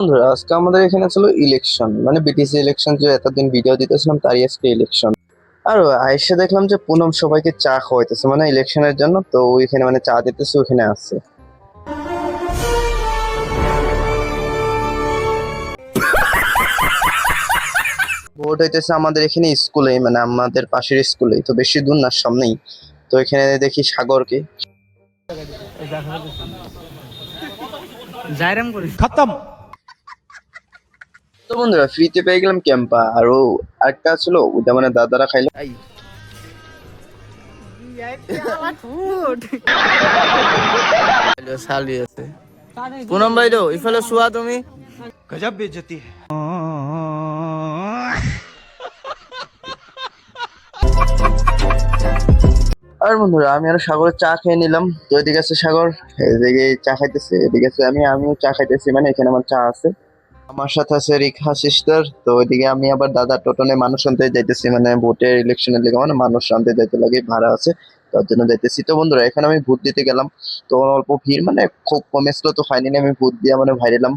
বন্ধুরা আজকে আমাদের এখানে ছিল ইলেকশন, মানে বিটিসি ইলেকশন, যে এতদিন ভিডিও দিতেছিলাম তারই আজকে ইলেকশন। আর আইসে দেখলাম যে পুনম সবাইকে চা খাওয়াইতেছে, মানে ইলেকশনের জন্য। তো ওইখানে মানে চা দিতেছে, ওখানে আসছে। ভোট হইতেছে আমাদের এখানে স্কুলেই, মানে আমাদের পাশের স্কুলেই, তো বেশি দূর না, সামনেই। তো এখানে দেখি সাগরকে। জায়রাম করিস खत्म। তো বন্ধুরা ফ্রিতে পেয়ে গেলাম ক্যাম্পা, আরো আরেকটা ছিল ওটা মানে দাদারা খাইলো। সালি আছে পুনম ভাই দো ইফালে শুয়া তুমি गजब बेइज्जती है। আর বন্ধুরা আমি আর সাগরের চা খেয়ে নিলাম। তো এদিকে আছে সাগর, এদিকে চা খাইতেছে, এদিকে আছে আমিও চা খাইতেছি, মানে এখানে আমার চা আছে। আমার সাথে আছে রেখা সিস্টার। তো ওইদিকে আমি আবার দাদা টোটনে মানুষ আনতে যাইতেছি, মানে ভোটের ইলেকশনের লেগে মানে মানুষ আনতে যাইতে লাগে, ভাড়া আছে, তার জন্য যাইতেছি। তো বন্ধুরা এখানে আমি ভোট দিতে গেলাম, তো অল্প ভিড়, মানে খুব কমে ছিল, তো ফাইনালি আমি ভোট দিয়ে মানে ভাইরালাম।